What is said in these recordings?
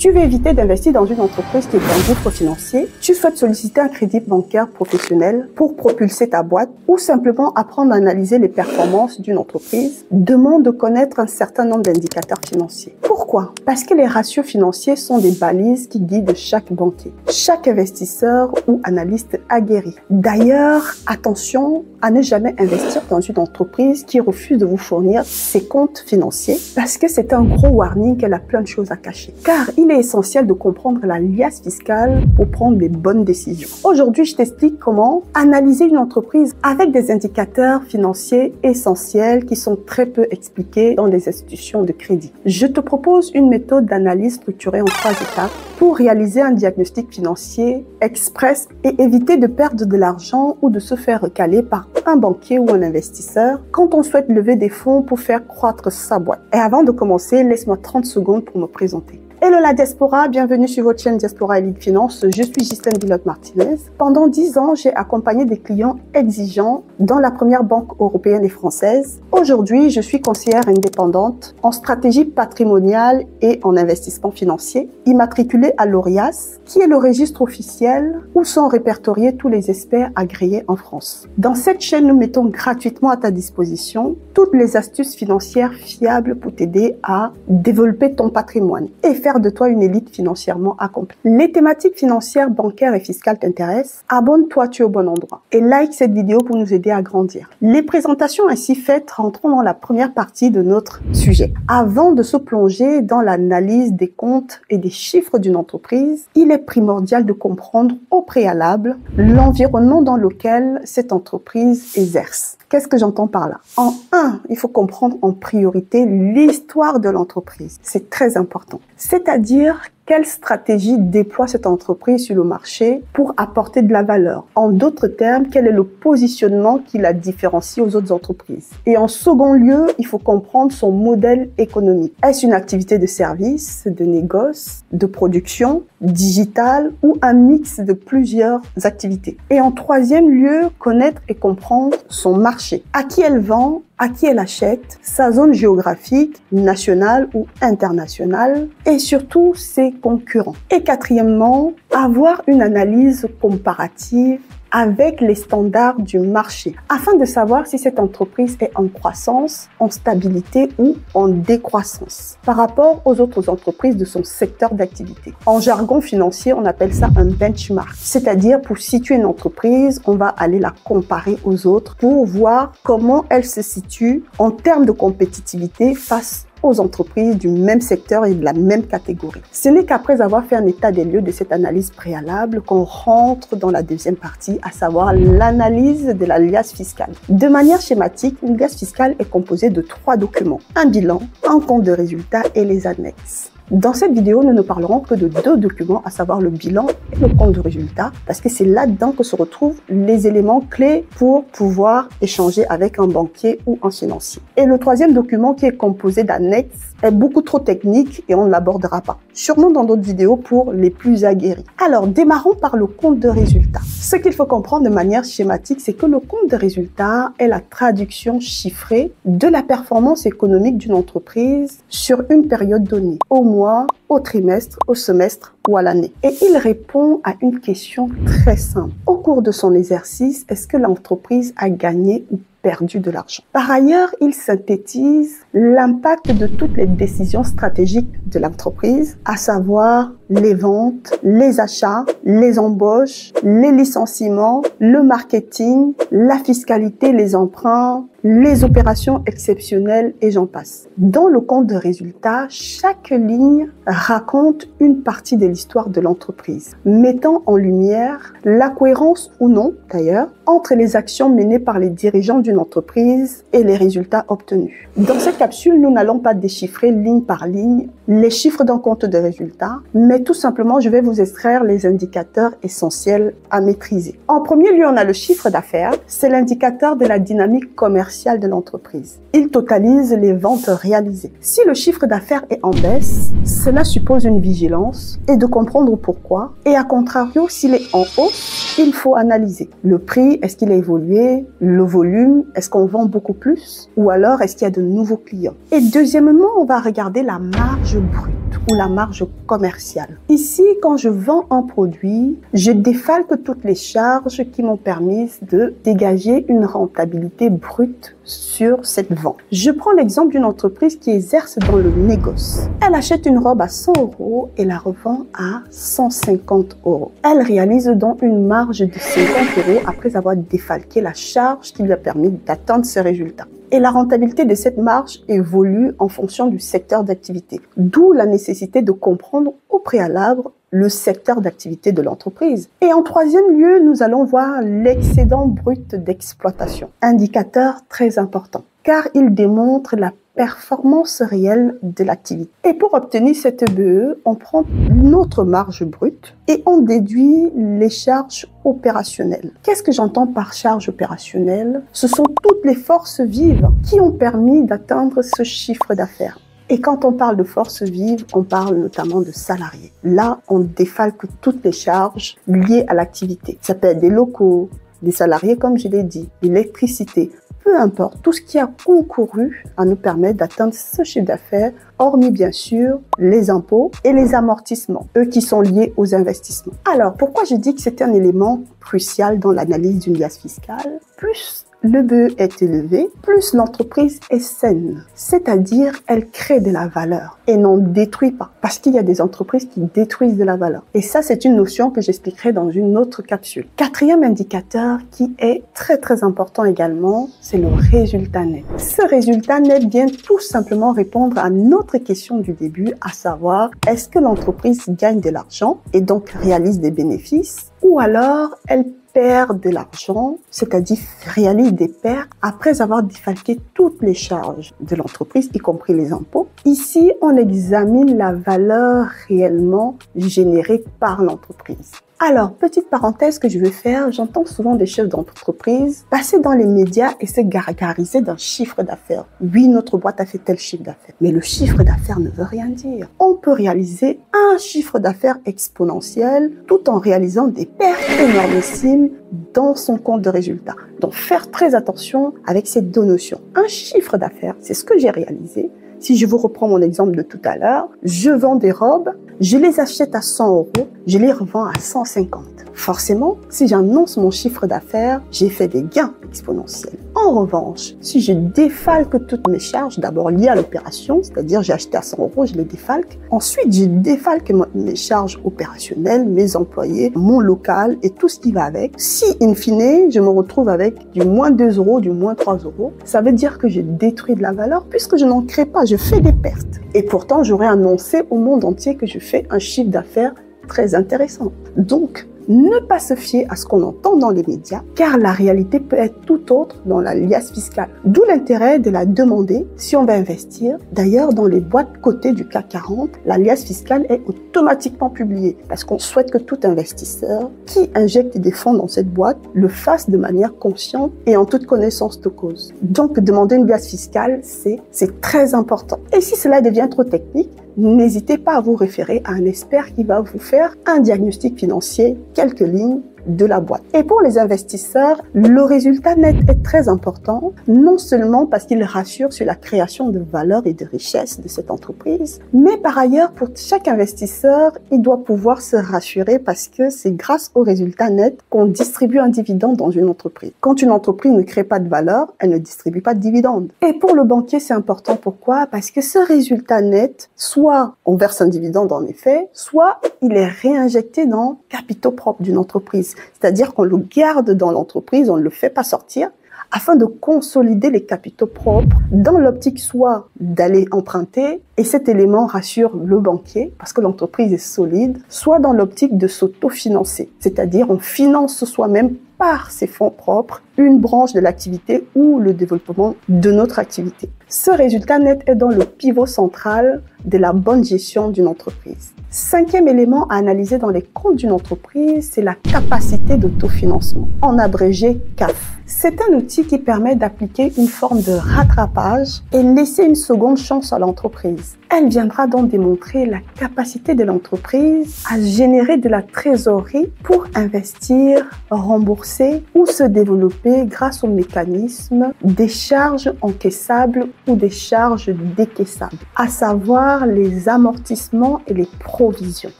Tu veux éviter d'investir dans une entreprise qui est un gouffre financier, tu souhaites solliciter un crédit bancaire professionnel pour propulser ta boîte ou simplement apprendre à analyser les performances d'une entreprise, demande de connaître un certain nombre d'indicateurs financiers. Pourquoi? Parce que les ratios financiers sont des balises qui guident chaque banquier, chaque investisseur ou analyste aguerri. D'ailleurs, attention à ne jamais investir dans une entreprise qui refuse de vous fournir ses comptes financiers parce que c'est un gros warning qu'elle a plein de choses à cacher. Car il est essentiel de comprendre la liasse fiscale pour prendre les bonnes décisions. Aujourd'hui, je t'explique comment analyser une entreprise avec des indicateurs financiers essentiels qui sont très peu expliqués dans les institutions de crédit. Je te propose une méthode d'analyse structurée en 3 étapes pour réaliser un diagnostic financier express et éviter de perdre de l'argent ou de se faire recaler par un banquier ou un investisseur quand on souhaite lever des fonds pour faire croître sa boîte. Et avant de commencer, laisse-moi 30 secondes pour me présenter. Hello la diaspora, bienvenue sur votre chaîne Diaspora Elite Finance. Je suis Ghislaine Billotte-Martinez. Pendant 10 ans, j'ai accompagné des clients exigeants dans la première banque européenne et française. Aujourd'hui, je suis conseillère indépendante en stratégie patrimoniale et en investissement financier, immatriculée à l'ORIAS, qui est le registre officiel où sont répertoriés tous les experts agréés en France. Dans cette chaîne, nous mettons gratuitement à ta disposition toutes les astuces financières fiables pour t'aider à développer ton patrimoine et faire de toi une élite financièrement accomplie. Les thématiques financières, bancaires et fiscales t'intéressent? Abonne-toi, tu es au bon endroit. Et like cette vidéo pour nous aider à grandir. Les présentations ainsi faites, rentrons dans la première partie de notre sujet. Avant de se plonger dans l'analyse des comptes et des chiffres d'une entreprise, il est primordial de comprendre au préalable l'environnement dans lequel cette entreprise exerce. Qu'est-ce que j'entends par là? En 1, il faut comprendre en priorité l'histoire de l'entreprise. C'est très important. C'est-à-dire quelle stratégie déploie cette entreprise sur le marché pour apporter de la valeur? En d'autres termes, quel est le positionnement qui la différencie aux autres entreprises? Et en second lieu, il faut comprendre son modèle économique. Est-ce une activité de service, de négoce, de production, digitale ou un mix de plusieurs activités? Et en troisième lieu, connaître et comprendre son marché. À qui elle vend? À qui elle achète, sa zone géographique, nationale ou internationale, et surtout ses concurrents. Et quatrièmement, avoir une analyse comparative avec les standards du marché, afin de savoir si cette entreprise est en croissance, en stabilité ou en décroissance par rapport aux autres entreprises de son secteur d'activité. En jargon financier, on appelle ça un benchmark, c'est-à-dire pour situer une entreprise, on va aller la comparer aux autres pour voir comment elle se situe en termes de compétitivité face aux entreprises du même secteur et de la même catégorie. Ce n'est qu'après avoir fait un état des lieux de cette analyse préalable qu'on rentre dans la deuxième partie, à savoir l'analyse de la liasse fiscale. De manière schématique, une liasse fiscale est composée de 3 documents, un bilan, un compte de résultats et les annexes. Dans cette vidéo, nous ne parlerons que de 2 documents, à savoir le bilan et le compte de résultat, parce que c'est là-dedans que se retrouvent les éléments clés pour pouvoir échanger avec un banquier ou un financier. Et le 3e document, qui est composé d'annexes, est beaucoup trop technique et on ne l'abordera pas. Sûrement dans d'autres vidéos pour les plus aguerris. Alors, démarrons par le compte de résultat. Ce qu'il faut comprendre de manière schématique, c'est que le compte de résultat est la traduction chiffrée de la performance économique d'une entreprise sur une période donnée, au mois, au trimestre, au semestre ou à l'année. Et il répond à une question très simple. Au cours de son exercice, est-ce que l'entreprise a gagné ou perdu de l'argent? Par ailleurs, il synthétise l'impact de toutes les décisions stratégiques de l'entreprise, à savoir les ventes, les achats, les embauches, les licenciements, le marketing, la fiscalité, les emprunts, les opérations exceptionnelles et j'en passe. Dans le compte de résultat, chaque ligne raconte une partie de l'histoire de l'entreprise, mettant en lumière la cohérence ou non, d'ailleurs, entre les actions menées par les dirigeants d'une entreprise et les résultats obtenus. Dans cette capsule, nous n'allons pas déchiffrer ligne par ligne les chiffres d'un compte de résultat, mais tout simplement, je vais vous extraire les indicateurs essentiels à maîtriser. En premier lieu, on a le chiffre d'affaires. C'est l'indicateur de la dynamique commerciale de l'entreprise. Il totalise les ventes réalisées. Si le chiffre d'affaires est en baisse, cela suppose une vigilance et de comprendre pourquoi. Et à contrario, s'il est en hausse, il faut analyser. Le prix, est-ce qu'il a évolué? Le volume, est-ce qu'on vend beaucoup plus? Ou alors, est-ce qu'il y a de nouveaux clients? Et deuxièmement, on va regarder la marge marge brute ou la marge commerciale. Ici, quand je vends un produit, je défalque toutes les charges qui m'ont permis de dégager une rentabilité brute sur cette vente. Je prends l'exemple d'une entreprise qui exerce dans le négoce. Elle achète une robe à 100 € et la revend à 150 €. Elle réalise donc une marge de 50 € après avoir défalqué la charge qui lui a permis d'atteindre ses résultats. Et la rentabilité de cette marge évolue en fonction du secteur d'activité. D'où la nécessité de comprendre au préalable le secteur d'activité de l'entreprise. Et en troisième lieu, nous allons voir l'excédent brut d'exploitation. Indicateur très important, car il démontre la performance réelle de l'activité. Et pour obtenir cette EBE, on prend notre marge brute et on déduit les charges opérationnelles. Qu'est-ce que j'entends par charge opérationnelle? Ce sont toutes les forces vives qui ont permis d'atteindre ce chiffre d'affaires. Et quand on parle de forces vives, on parle notamment de salariés. Là, on défalque toutes les charges liées à l'activité. Ça peut être des locaux, des salariés, comme je l'ai dit, l'électricité, peu importe, tout ce qui a concouru à nous permettre d'atteindre ce chiffre d'affaires, hormis bien sûr les impôts et les amortissements, eux qui sont liés aux investissements. Alors, pourquoi je dis que c'est un élément crucial dans l'analyse d'une liasse fiscale? Plus l'EBE est élevé, plus l'entreprise est saine. C'est-à-dire, elle crée de la valeur et n'en détruit pas. Parce qu'il y a des entreprises qui détruisent de la valeur. Et ça, c'est une notion que j'expliquerai dans une autre capsule. Quatrième indicateur qui est très important également, c'est le résultat net. Ce résultat net vient tout simplement répondre à notre question du début, à savoir, est-ce que l'entreprise gagne de l'argent et donc réalise des bénéfices, ou alors elle perd de l'argent, c'est-à-dire réalise des pertes après avoir défalqué toutes les charges de l'entreprise, y compris les impôts. Ici, on examine la valeur réellement générée par l'entreprise. Alors, petite parenthèse que je veux faire, j'entends souvent des chefs d'entreprise passer dans les médias et se gargariser d'un chiffre d'affaires. Oui, notre boîte a fait tel chiffre d'affaires. Mais le chiffre d'affaires ne veut rien dire. On peut réaliser un chiffre d'affaires exponentiel tout en réalisant des pertes énormissimes dans son compte de résultats. Donc, faire très attention avec ces deux notions. Un chiffre d'affaires, c'est ce que j'ai réalisé. Si je vous reprends mon exemple de tout à l'heure, je vends des robes, je les achète à 100 €, je les revends à 150. Forcément, si j'annonce mon chiffre d'affaires, j'ai fait des gains exponentiels. En revanche, si je défalque toutes mes charges, d'abord liées à l'opération, c'est-à-dire j'ai acheté à 100 €, je les défalque. Ensuite, je défalque mes charges opérationnelles, mes employés, mon local et tout ce qui va avec. Si, in fine, je me retrouve avec du moins 2 €, du moins 3 €, ça veut dire que je détruis de la valeur puisque je n'en crée pas, je fais des pertes. Et pourtant, j'aurais annoncé au monde entier que je fais un chiffre d'affaires très intéressant. Donc, ne pas se fier à ce qu'on entend dans les médias, car la réalité peut être tout autre dans la liasse fiscale. D'où l'intérêt de la demander si on va investir. D'ailleurs, dans les boîtes cotées du CAC 40, la liasse fiscale est automatiquement publiée, parce qu'on souhaite que tout investisseur qui injecte des fonds dans cette boîte le fasse de manière consciente et en toute connaissance de cause. Donc, demander une liasse fiscale, c'est très important. Et si cela devient trop technique, n'hésitez pas à vous référer à un expert qui va vous faire un diagnostic financier, quelques lignes de la boîte. Et pour les investisseurs, le résultat net est très important, non seulement parce qu'il rassure sur la création de valeur et de richesse de cette entreprise, mais par ailleurs, pour chaque investisseur, il doit pouvoir se rassurer parce que c'est grâce au résultat net qu'on distribue un dividende dans une entreprise. Quand une entreprise ne crée pas de valeur, elle ne distribue pas de dividende. Et pour le banquier, c'est important. Pourquoi? Parce que ce résultat net, soit on verse un dividende en effet, soit il est réinjecté dans capitaux propres d'une entreprise. C'est-à-dire qu'on le garde dans l'entreprise, on ne le fait pas sortir, afin de consolider les capitaux propres dans l'optique soit d'aller emprunter, et cet élément rassure le banquier parce que l'entreprise est solide, soit dans l'optique de s'autofinancer, c'est-à-dire on finance soi-même par ses fonds propres une branche de l'activité ou le développement de notre activité. Ce résultat net est dans le pivot central de la bonne gestion d'une entreprise. Cinquième élément à analyser dans les comptes d'une entreprise, c'est la capacité d'autofinancement, en abrégé CAF. C'est un outil qui permet d'appliquer une forme de rattrapage et laisser une seconde chance à l'entreprise. Elle viendra donc démontrer la capacité de l'entreprise à générer de la trésorerie pour investir, rembourser ou se développer grâce au mécanisme des charges encaissables ou des charges décaissables, à savoir les amortissements et les provisions.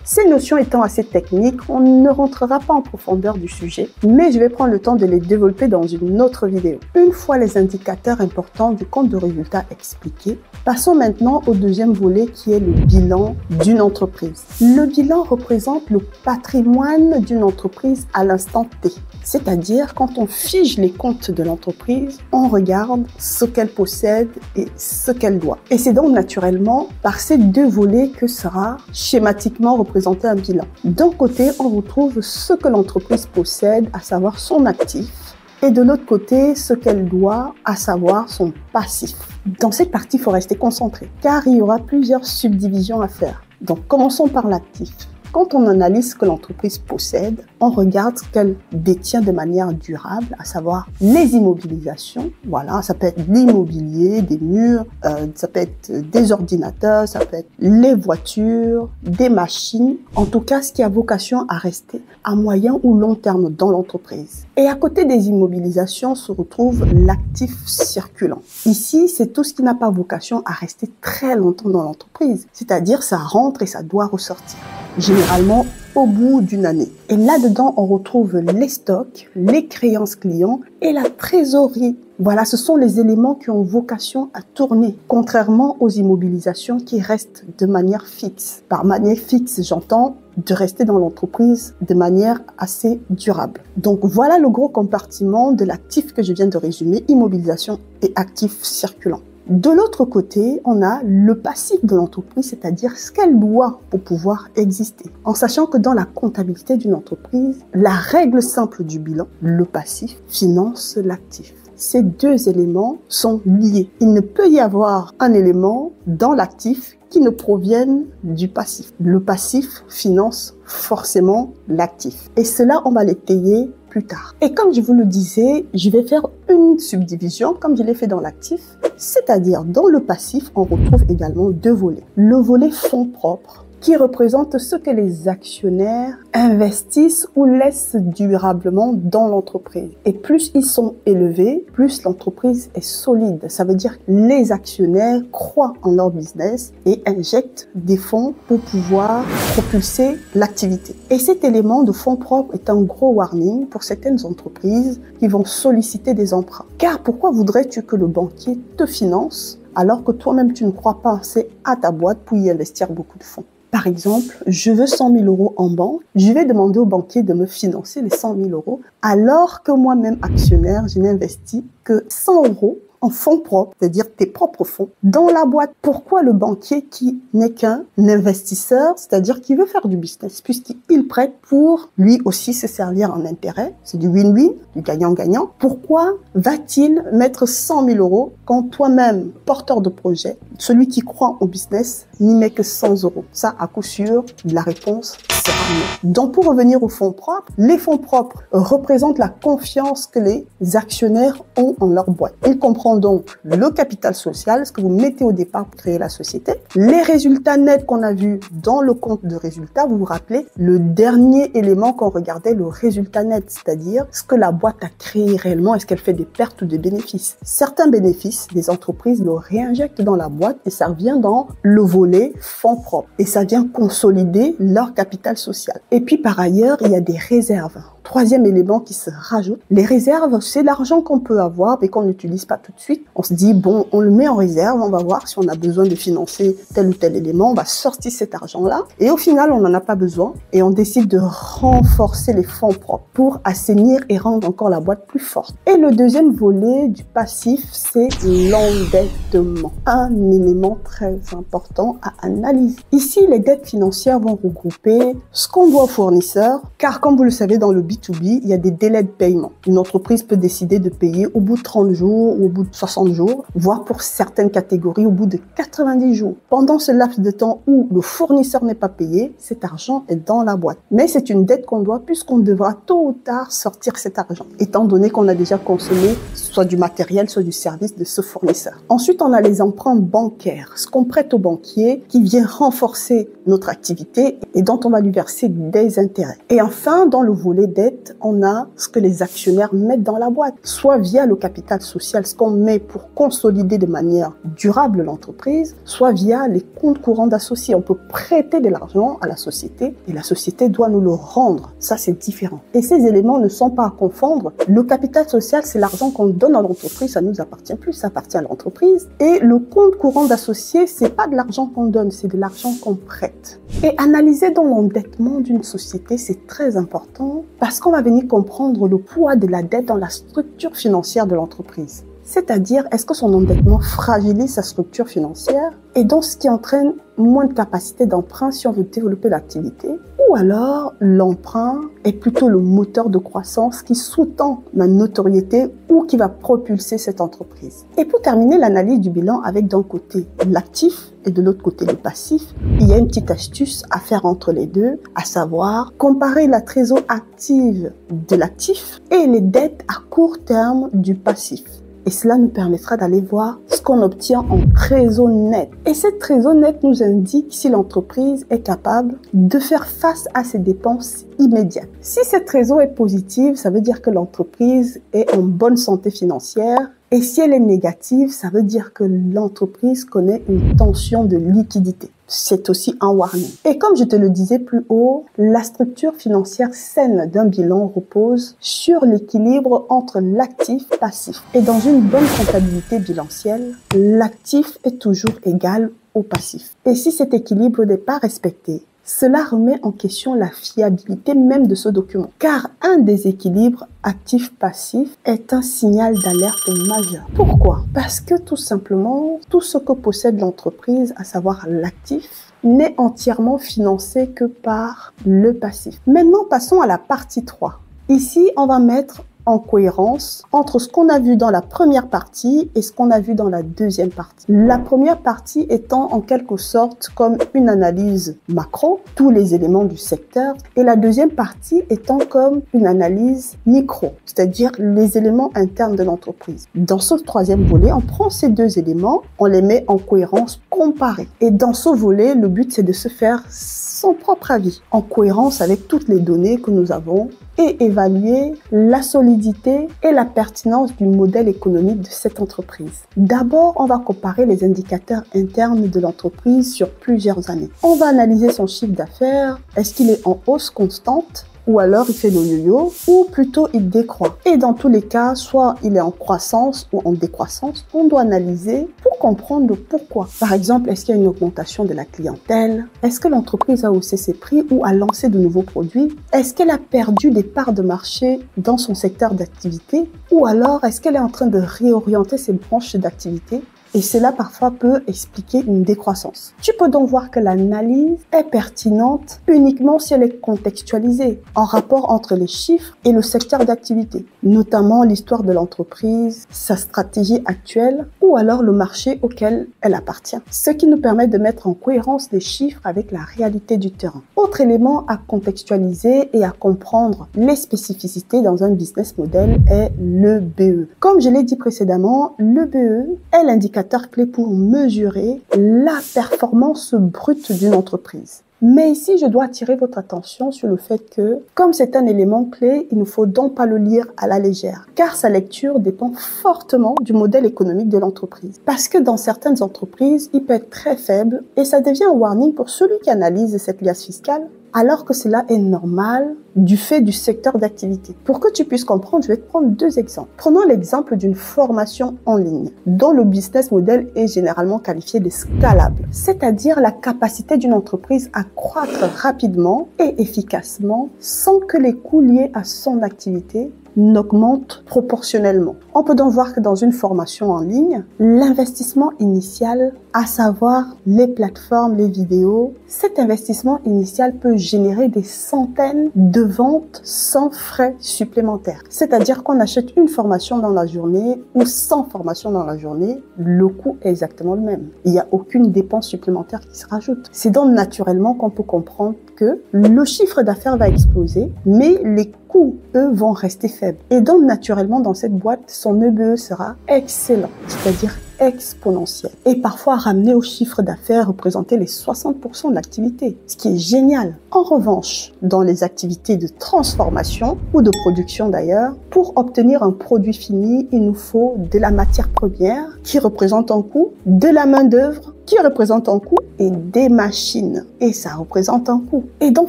Ces notions étant assez techniques, on ne rentrera pas en profondeur du sujet, mais je vais prendre le temps de les développer dans une autre vidéo. Une fois les indicateurs importants du compte de résultat expliqués, passons maintenant au deuxième volet qui est le bilan d'une entreprise. Le bilan représente le patrimoine d'une entreprise à l'instant T. C'est-à-dire, quand on fige les comptes de l'entreprise, on regarde ce qu'elle possède et ce qu'elle doit. Et c'est donc naturellement par ces deux volets que sera schématiquement représenté un bilan. D'un côté, on retrouve ce que l'entreprise possède, à savoir son actif, et de l'autre côté, ce qu'elle doit, à savoir son passif. Dans cette partie, il faut rester concentré, car il y aura plusieurs subdivisions à faire. Donc, commençons par l'actif. Quand on analyse ce que l'entreprise possède, on regarde ce qu'elle détient de manière durable, à savoir les immobilisations. Voilà, ça peut être l'immobilier, des murs, ça peut être des ordinateurs, ça peut être les voitures, des machines. En tout cas, ce qui a vocation à rester à moyen ou long terme dans l'entreprise. Et à côté des immobilisations se retrouve l'actif circulant. Ici, c'est tout ce qui n'a pas vocation à rester très longtemps dans l'entreprise. C'est-à-dire, ça rentre et ça doit ressortir. Généralement au bout d'une année. Et là-dedans, on retrouve les stocks, les créances clients et la trésorerie. Voilà, ce sont les éléments qui ont vocation à tourner, contrairement aux immobilisations qui restent de manière fixe. Par manière fixe, j'entends de rester dans l'entreprise de manière assez durable. Donc voilà le gros compartiment de l'actif que je viens de résumer, immobilisation et actif circulant. De l'autre côté, on a le passif de l'entreprise, c'est-à-dire ce qu'elle doit pour pouvoir exister. En sachant que dans la comptabilité d'une entreprise, la règle simple du bilan, le passif, finance l'actif. Ces deux éléments sont liés. Il ne peut y avoir un élément dans l'actif qui ne proviennent du passif. Le passif finance forcément l'actif. Et cela, on va l'étayer plus tard. Et comme je vous le disais, je vais faire une subdivision comme je l'ai fait dans l'actif, c'est-à-dire dans le passif, on retrouve également deux volets. Le volet fonds propres, qui représente ce que les actionnaires investissent ou laissent durablement dans l'entreprise. Et plus ils sont élevés, plus l'entreprise est solide. Ça veut dire que les actionnaires croient en leur business et injectent des fonds pour pouvoir propulser l'activité. Et cet élément de fonds propres est un gros warning pour certaines entreprises qui vont solliciter des emprunts. Car pourquoi voudrais-tu que le banquier te finance alors que toi-même tu ne crois pas assez à ta boîte pour y investir beaucoup de fonds? Par exemple, je veux 100 000 euros en banque, je vais demander au banquier de me financer les 100 000 euros, alors que moi-même actionnaire, je n'investis que 100 euros en fonds propres, c'est-à-dire tes propres fonds, dans la boîte. Pourquoi le banquier qui n'est qu'un investisseur, c'est-à-dire qui veut faire du business, puisqu'il prête pour lui aussi se servir en intérêt, c'est du win-win, du gagnant-gagnant, pourquoi va-t-il mettre 100 000 euros quand toi-même, porteur de projet, celui qui croit au business, n'y met que 100 euros? Ça, à coup sûr, la réponse sera non. Donc, pour revenir aux fonds propres, les fonds propres représentent la confiance que les actionnaires ont en leur boîte. Ils comprennent donc le capital social, ce que vous mettez au départ pour créer la société, les résultats nets qu'on a vus dans le compte de résultats. Vous vous rappelez, le dernier élément qu'on regardait, le résultat net, c'est-à-dire ce que la boîte a créé réellement, est-ce qu'elle fait des pertes ou des bénéfices. Certains bénéfices, des entreprises le réinjectent dans la boîte et ça revient dans le volet fonds propres et ça vient consolider leur capital social. Et puis par ailleurs, il y a des réserves. Troisième élément qui se rajoute, les réserves, c'est l'argent qu'on peut avoir mais qu'on n'utilise pas tout de suite. On se dit, bon, on le met en réserve, on va voir si on a besoin de financer tel ou tel élément, on va sortir cet argent-là. Et au final, on n'en a pas besoin et on décide de renforcer les fonds propres pour assainir et rendre encore la boîte plus forte. Et le deuxième volet du passif, c'est l'endettement. Un élément très important à analyser. Ici, les dettes financières vont regrouper ce qu'on doit aux fournisseurs, car comme vous le savez, dans le business, B2B, il y a des délais de paiement. Une entreprise peut décider de payer au bout de 30 jours ou au bout de 60 jours, voire pour certaines catégories au bout de 90 jours. Pendant ce laps de temps où le fournisseur n'est pas payé, cet argent est dans la boîte. Mais c'est une dette qu'on doit puisqu'on devra tôt ou tard sortir cet argent, étant donné qu'on a déjà consommé soit du matériel, soit du service de ce fournisseur. Ensuite, on a les emprunts bancaires, ce qu'on prête au banquier qui vient renforcer notre activité et dont on va lui verser des intérêts. Et enfin, dans le volet dette, on a ce que les actionnaires mettent dans la boîte, soit via le capital social, ce qu'on met pour consolider de manière durable l'entreprise, soit via les comptes courants d'associés. On peut prêter de l'argent à la société et la société doit nous le rendre. Ça, c'est différent. Et ces éléments ne sont pas à confondre. Le capital social, c'est l'argent qu'on donne à l'entreprise, ça nous appartient plus, ça appartient à l'entreprise. Et le compte courant d'associés, c'est pas de l'argent qu'on donne, c'est de l'argent qu'on prête. Et analyser dans l'endettement d'une société, c'est très important parce qu'on va venir comprendre le poids de la dette dans la structure financière de l'entreprise. C'est-à-dire, est-ce que son endettement fragilise sa structure financière et donc ce qui entraîne moins de capacité d'emprunt si on veut développer l'activité? Ou alors, l'emprunt est plutôt le moteur de croissance qui sous-tend la notoriété ou qui va propulser cette entreprise. Et pour terminer l'analyse du bilan avec d'un côté l'actif et de l'autre côté le passif, il y a une petite astuce à faire entre les deux, à savoir comparer la trésorerie active de l'actif et les dettes à court terme du passif. Et cela nous permettra d'aller voir ce qu'on obtient en trésor net. Et cette trésor net nous indique si l'entreprise est capable de faire face à ses dépenses immédiates. Si cette trésor est positive, ça veut dire que l'entreprise est en bonne santé financière. Et si elle est négative, ça veut dire que l'entreprise connaît une tension de liquidité. C'est aussi un warning. Et comme je te le disais plus haut, la structure financière saine d'un bilan repose sur l'équilibre entre l'actif et le passif. Et dans une bonne comptabilité bilancielle, l'actif est toujours égal au passif. Et si cet équilibre n'est pas respecté, cela remet en question la fiabilité même de ce document, car un déséquilibre actif-passif est un signal d'alerte majeur. Pourquoi? Parce que tout simplement, tout ce que possède l'entreprise, à savoir l'actif, n'est entièrement financé que par le passif. Maintenant, passons à la partie 3. Ici, on va mettre en cohérence entre ce qu'on a vu dans la première partie et ce qu'on a vu dans la deuxième partie. La première partie étant en quelque sorte comme une analyse macro, tous les éléments du secteur, et la deuxième partie étant comme une analyse micro, c'est-à-dire les éléments internes de l'entreprise. Dans ce troisième volet, on prend ces deux éléments, on les met en cohérence comparée. Et dans ce volet, le but c'est de se faire son propre avis, en cohérence avec toutes les données que nous avons et évaluer la solidité et la pertinence du modèle économique de cette entreprise. D'abord, on va comparer les indicateurs internes de l'entreprise sur plusieurs années. On va analyser son chiffre d'affaires. Est-ce qu'il est en hausse constante? Ou alors il fait le yo-yo, ou plutôt il décroît. Et dans tous les cas, soit il est en croissance ou en décroissance, on doit analyser pour comprendre le pourquoi. Par exemple, est-ce qu'il y a une augmentation de la clientèle? Est-ce que l'entreprise a haussé ses prix ou a lancé de nouveaux produits? Est-ce qu'elle a perdu des parts de marché dans son secteur d'activité? Ou alors est-ce qu'elle est en train de réorienter ses branches d'activité? Et cela parfois peut expliquer une décroissance. Tu peux donc voir que l'analyse est pertinente uniquement si elle est contextualisée en rapport entre les chiffres et le secteur d'activité, notamment l'histoire de l'entreprise, sa stratégie actuelle ou alors le marché auquel elle appartient. Ce qui nous permet de mettre en cohérence les chiffres avec la réalité du terrain. Autre élément à contextualiser et à comprendre les spécificités dans un business model est le BE. Comme je l'ai dit précédemment, le BE est l'indicateur clé pour mesurer la performance brute d'une entreprise. Mais ici, je dois attirer votre attention sur le fait que, comme c'est un élément clé, il ne faut donc pas le lire à la légère, car sa lecture dépend fortement du modèle économique de l'entreprise. Parce que dans certaines entreprises, il peut être très faible et ça devient un warning pour celui qui analyse cette liasse fiscale, alors que cela est normal du fait du secteur d'activité. Pour que tu puisses comprendre, je vais te prendre deux exemples. Prenons l'exemple d'une formation en ligne, dont le business model est généralement qualifié de scalable, c'est-à-dire la capacité d'une entreprise à croître rapidement et efficacement sans que les coûts liés à son activité n'augmente proportionnellement. On peut donc voir que dans une formation en ligne, l'investissement initial, à savoir les plateformes, les vidéos, cet investissement initial peut générer des centaines de ventes sans frais supplémentaires. C'est-à-dire qu'on achète une formation dans la journée ou 100 formations dans la journée, le coût est exactement le même. Il n'y a aucune dépense supplémentaire qui se rajoute. C'est donc naturellement qu'on peut comprendre que le chiffre d'affaires va exploser, mais les coûts, eux, vont rester faibles. Et donc, naturellement, dans cette boîte, son EBE sera excellent, c'est-à-dire exponentiel. Et parfois, ramener au chiffre d'affaires, représenter les 60% de l'activité, ce qui est génial. En revanche, dans les activités de transformation ou de production d'ailleurs, pour obtenir un produit fini, il nous faut de la matière première qui représente un coût, de la main-d'œuvre qui représente un coût et des machines. Et ça représente un coût. Et donc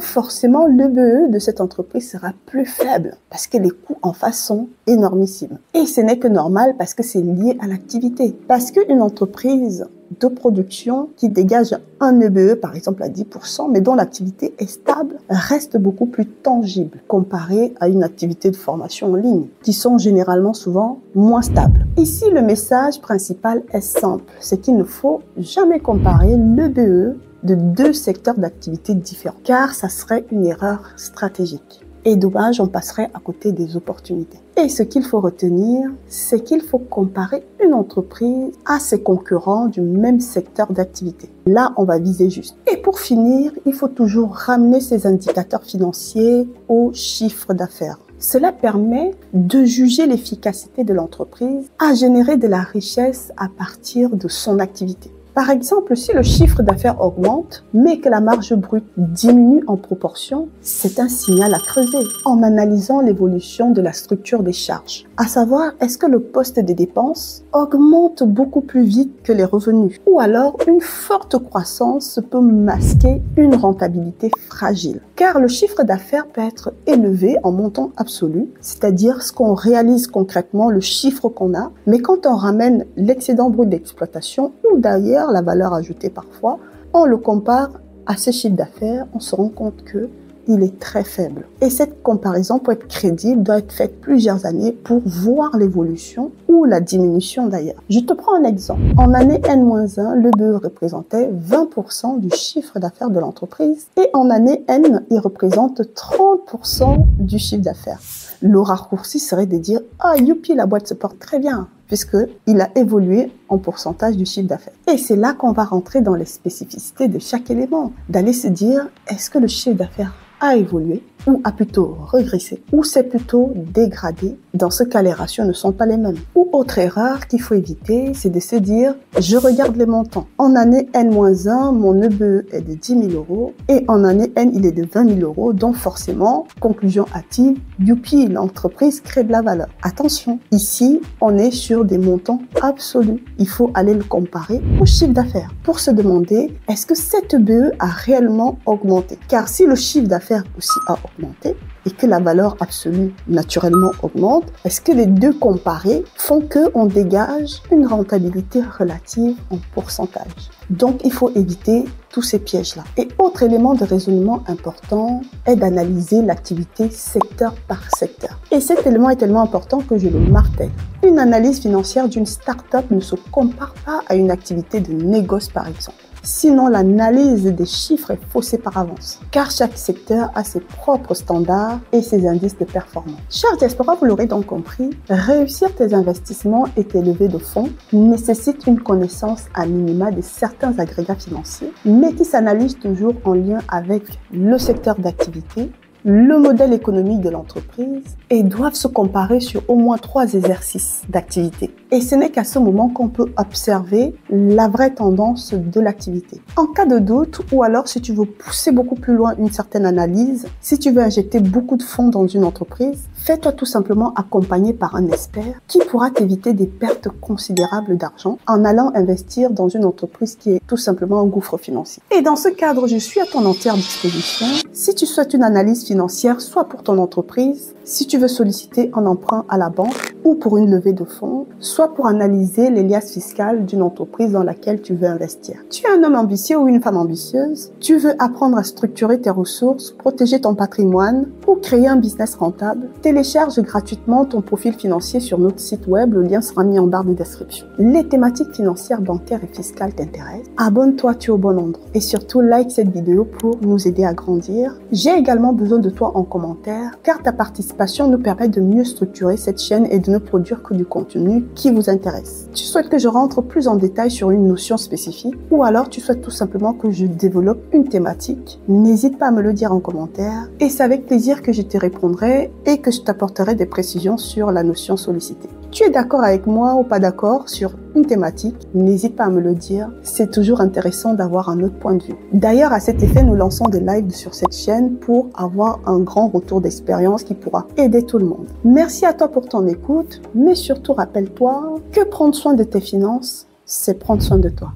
forcément, l'EBE de cette entreprise sera plus faible parce que les coûts en face sont énormissimes. Et ce n'est que normal parce que c'est lié à l'activité. Parce qu'une entreprise de production qui dégage un EBE, par exemple à 10%, mais dont l'activité est stable, reste beaucoup plus tangible comparé à une activité de formation en ligne, qui sont généralement souvent moins stables. Ici, le message principal est simple, c'est qu'il ne faut jamais comparer l'EBE de deux secteurs d'activité différents, car ça serait une erreur stratégique. Et dommage, on passerait à côté des opportunités. Et ce qu'il faut retenir, c'est qu'il faut comparer une entreprise à ses concurrents du même secteur d'activité. Là, on va viser juste. Et pour finir, il faut toujours ramener ces indicateurs financiers au chiffre d'affaires. Cela permet de juger l'efficacité de l'entreprise à générer de la richesse à partir de son activité. Par exemple, si le chiffre d'affaires augmente, mais que la marge brute diminue en proportion, c'est un signal à creuser en analysant l'évolution de la structure des charges. À savoir, est-ce que le poste des dépenses augmente beaucoup plus vite que les revenus? Ou alors, une forte croissance peut masquer une rentabilité fragile. Car le chiffre d'affaires peut être élevé en montant absolu, c'est-à-dire ce qu'on réalise concrètement, le chiffre qu'on a, mais quand on ramène l'excédent brut d'exploitation ou d'ailleurs la valeur ajoutée parfois, on le compare à ce chiffre d'affaires, on se rend compte que il est très faible. Et cette comparaison, pour être crédible, doit être faite plusieurs années pour voir l'évolution ou la diminution d'ailleurs. Je te prends un exemple. En année N-1, l'EBE représentait 20% du chiffre d'affaires de l'entreprise et en année N, il représente 30% du chiffre d'affaires. Le raccourci serait de dire « Ah, youpi, la boîte se porte très bien !» puisqu'il a évolué en pourcentage du chiffre d'affaires. Et c'est là qu'on va rentrer dans les spécificités de chaque élément, d'aller se dire, est-ce que le chiffre d'affaires a évolué ou a plutôt régressé ou s'est plutôt dégradé? Dans ce cas, les ratios ne sont pas les mêmes. Ou autre erreur qu'il faut éviter, c'est de se dire, je regarde les montants. En année N-1, mon EBE est de 10 000 euros et en année N, il est de 20 000 euros. Donc forcément, conclusion hâtive, youpi, l'entreprise crée de la valeur. Attention, ici, on est sur des montants absolus. Il faut aller le comparer au chiffre d'affaires pour se demander, est-ce que cet EBE a réellement augmenté? Car si le chiffre d'affaires aussi a augmenté et que la valeur absolue naturellement augmente, est-ce que les deux comparés font qu'on dégage une rentabilité relative en pourcentage? Donc, il faut éviter tous ces pièges-là. Et autre élément de raisonnement important est d'analyser l'activité secteur par secteur. Et cet élément est tellement important que je le martèle. Une analyse financière d'une start-up ne se compare pas à une activité de négoce, par exemple. Sinon, l'analyse des chiffres est faussée par avance, car chaque secteur a ses propres standards et ses indices de performance. Chers diaspora, vous l'aurez donc compris, réussir tes investissements et tes levées de fonds nécessite une connaissance à minima de certains agrégats financiers, mais qui s'analysent toujours en lien avec le secteur d'activité, le modèle économique de l'entreprise et doivent se comparer sur au moins 3 exercices d'activité. Et ce n'est qu'à ce moment qu'on peut observer la vraie tendance de l'activité. En cas de doute, ou alors si tu veux pousser beaucoup plus loin une certaine analyse, si tu veux injecter beaucoup de fonds dans une entreprise, fais-toi tout simplement accompagner par un expert qui pourra t'éviter des pertes considérables d'argent en allant investir dans une entreprise qui est tout simplement un gouffre financier. Et dans ce cadre, je suis à ton entière disposition. Si tu souhaites une analyse financière, soit pour ton entreprise, si tu veux solliciter un emprunt à la banque ou pour une levée de fonds, soit pour analyser les liasses fiscales d'une entreprise dans laquelle tu veux investir. Tu es un homme ambitieux ou une femme ambitieuse, tu veux apprendre à structurer tes ressources, protéger ton patrimoine ou créer un business rentable, télécharge gratuitement ton profil financier sur notre site web, le lien sera mis en barre de description. Les thématiques financières, bancaires et fiscales t'intéressent? Abonne-toi, tu es au bon endroit. Et surtout, like cette vidéo pour nous aider à grandir. J'ai également besoin de toi en commentaire, car ta participation nous permet de mieux structurer cette chaîne et de ne produire que du contenu qui vous intéresse. Tu souhaites que je rentre plus en détail sur une notion spécifique ou alors tu souhaites tout simplement que je développe une thématique? N'hésite pas à me le dire en commentaire et c'est avec plaisir que je te répondrai et que je t'apporterai des précisions sur la notion sollicitée. Tu es d'accord avec moi ou pas d'accord sur une thématique? N'hésite pas à me le dire, c'est toujours intéressant d'avoir un autre point de vue. D'ailleurs, à cet effet, nous lançons des lives sur cette chaîne pour avoir un grand retour d'expérience qui pourra aider tout le monde. Merci à toi pour ton écoute, mais surtout rappelle-toi que prendre soin de tes finances, c'est prendre soin de toi.